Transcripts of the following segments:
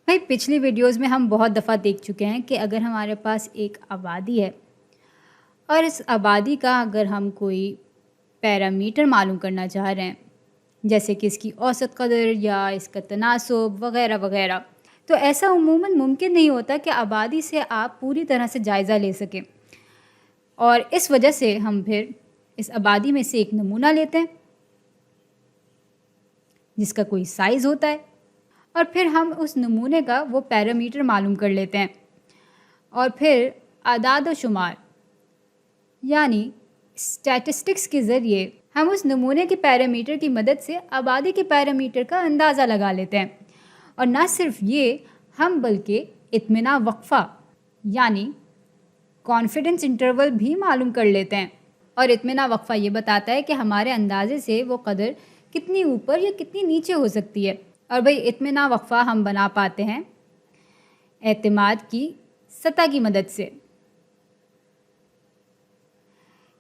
بھائی پچھلی ویڈیوز میں ہم بہت دفعہ دیکھ چکے ہیں کہ اگر ہمارے پاس ایک آبادی ہے اور اس آبادی کا اگر ہم کوئی پیرامیٹر معلوم کرنا چاہ رہے ہیں، جیسے کہ اس کی اوسط قدر یا اس کا تناسب وغیرہ وغیرہ، تو ایسا عموماً ممکن نہیں ہوتا کہ آبادی سے آپ پوری طرح سے جائزہ لے سکیں، اور اس وجہ سے ہم پھر اس آبادی میں سے ایک نمونہ لیتے ہیں جس کا کوئی سائز ہوتا ہے، اور پھر ہم اس نمونے کا وہ پیرامیٹر معلوم کر لیتے ہیں، اور پھر اعداد و شمار یعنی اسٹیٹسٹکس کے ذریعے ہم اس نمونے کے پیرامیٹر کی مدد سے آبادی کے پیرامیٹر کا اندازہ لگا لیتے ہیں۔ اور نہ صرف یہ، ہم بلکہ اطمینان وقفہ یعنی کانفیڈنس انٹرول بھی معلوم کر لیتے ہیں، اور اطمینان وقفہ یہ بتاتا ہے کہ ہمارے اندازے سے وہ قدر کتنی اوپر یا کتنی نیچے ہو سکتی ہے۔ اور بھئی اطمینان وقفہ ہم بنا پاتے ہیں اعتماد کی سطح کی مدد سے۔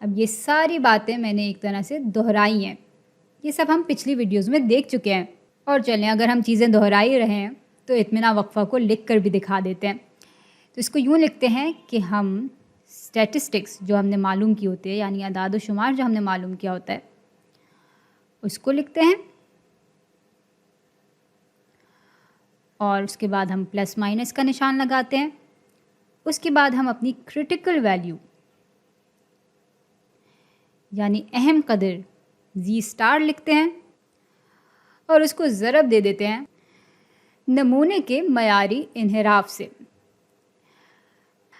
اب یہ ساری باتیں میں نے ایک طرح سے دہرائی ہیں، یہ سب ہم پچھلی ویڈیوز میں دیکھ چکے ہیں، اور چلیں اگر ہم چیزیں دہرائی رہے ہیں تو اطمینان وقفہ کو لکھ کر بھی دکھا دیتے ہیں۔ تو اس کو یوں لکھتے ہیں کہ ہم اسٹیٹسٹکس جو ہم نے معلوم کی ہوتی ہے، یعنی اعداد و شمار جو ہم نے معلوم کیا ہوتا ہے، اس کو لکھتے ہیں، اور اس کے بعد ہم پلس مائنس کا نشان لگاتے ہیں۔ اس کے بعد ہم اپنی کریٹیکل ویلیو یعنی اہم قدر زی اسٹار لکھتے ہیں، اور اس کو ضرب دے دیتے ہیں نمونے کے معیاری انحراف سے۔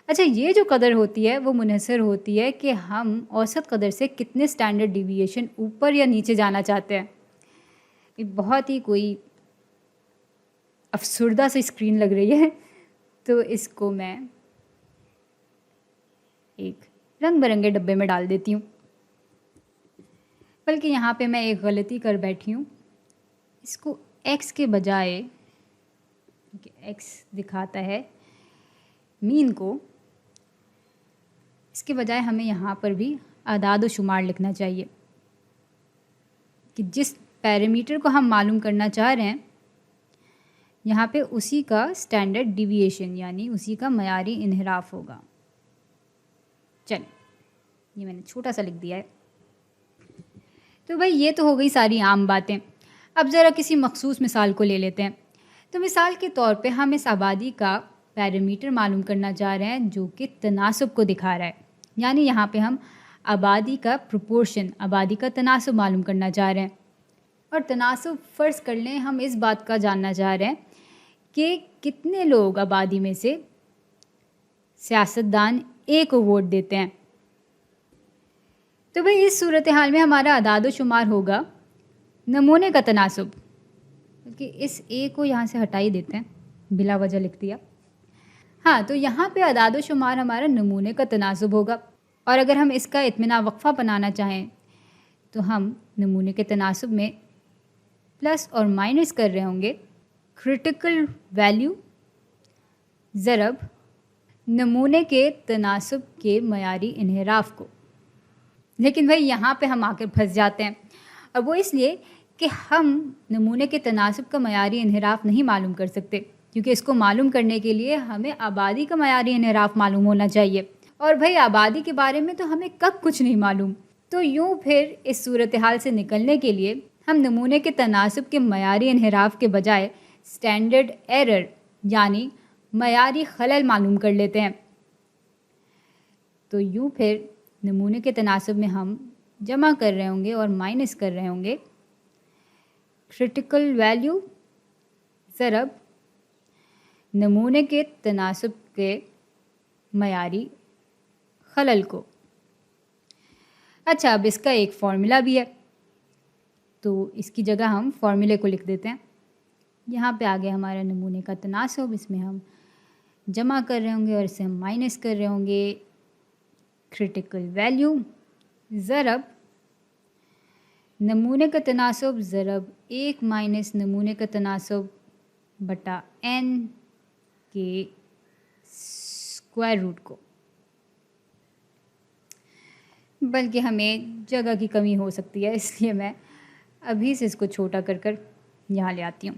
اچھا، یہ جو قدر ہوتی ہے وہ منحصر ہوتی ہے کہ ہم اوسط قدر سے کتنے اسٹینڈرڈ ڈیویشن اوپر یا نیچے جانا چاہتے ہیں۔ یہ بہت ہی کوئی افسردہ سی اسکرین لگ رہی ہے، تو اس کو میں ایک رنگ برنگے ڈبے میں ڈال دیتی ہوں، بلکہ یہاں پہ میں ایک غلطی کر بیٹھی ہوں، اس کو ایکس کے بجائے، ایکس دکھاتا ہے مین کو، اس کے بجائے ہمیں یہاں پر بھی اعداد و شمار لکھنا چاہیے کہ جس پیرامیٹر کو ہم معلوم کرنا چاہ رہے ہیں یہاں پہ اسی کا اسٹینڈرڈ ڈیویشن یعنی اسی کا معیاری انحراف ہوگا۔ چل، یہ میں نے چھوٹا سا لکھ دیا ہے۔ تو بھائی یہ تو ہو گئی ساری عام باتیں، اب ذرا کسی مخصوص مثال کو لے لیتے ہیں۔ تو مثال کے طور پہ ہم اس آبادی کا پیرامیٹر معلوم کرنا چاہ رہے ہیں جو کہ تناسب کو دکھا رہا ہے، یعنی یہاں پہ ہم آبادی کا پروپورشن، آبادی کا تناسب معلوم کرنا چاہ رہے ہیں۔ اور تناسب فرض کر لیں ہم اس بات کا جاننا چاہ رہے ہیں کہ کتنے لوگ آبادی میں سے سیاستدان اے کو ووٹ دیتے ہیں۔ تو بھئی اس صورتحال میں ہمارا اعداد و شمار ہوگا نمونے کا تناسب، بلکہ اس اے کو یہاں سے ہٹا ہی دیتے ہیں، بلا وجہ لکھ دیا۔ ہاں، تو یہاں پہ اعداد و شمار ہمارا نمونے کا تناسب ہوگا، اور اگر ہم اس کا اطمینان وقفہ بنانا چاہیں تو ہم نمونے کے تناسب میں پلس اور مائنس کر رہے ہوں گے کریٹیکل ویلیو ضرب نمونے کے تناسب کے معیاری انحراف کو۔ لیکن بھائی یہاں پہ ہم آ کر پھنس جاتے ہیں، اور وہ اس لیے کہ ہم نمونے کے تناسب کا معیاری انحراف نہیں معلوم کر سکتے، کیونکہ اس کو معلوم کرنے کے لیے ہمیں آبادی کا معیاری انحراف معلوم ہونا چاہیے، اور بھائی آبادی کے بارے میں تو ہمیں کب کچھ نہیں معلوم۔ تو یوں پھر اس صورتحال سے نکلنے کے لیے ہم نمونے کے تناسب کے معیاری انحراف کے بجائے اسٹینڈرڈ ایرر یعنی معیاری خلل معلوم کر لیتے ہیں۔ تو یوں پھر نمونے کے تناسب میں ہم جمع کر رہے ہوں گے اور مائنس کر رہے ہوں گے کریٹیکل ویلیو ضرب نمونے کے تناسب کے معیاری خلل کو۔ اچھا، اب اس کا ایک فارمولا بھی ہے، تو اس کی جگہ ہم فارمولے کو لکھ دیتے ہیں۔ یہاں پہ آگے ہمارا نمونے کا تناسب، اس میں ہم جمع کر رہے ہوں گے اور اسے ہم مائنس کر رہے ہوں گے کریٹیکل ویلیو ضرب نمونے کا تناسب ضرب 1 مائنس نمونے کا تناسب بٹا n کے اسکوائر روٹ کو۔ بلکہ ہمیں جگہ کی کمی ہو سکتی ہے، اس لیے میں ابھی سے اس کو چھوٹا کر یہاں لے آتی ہوں۔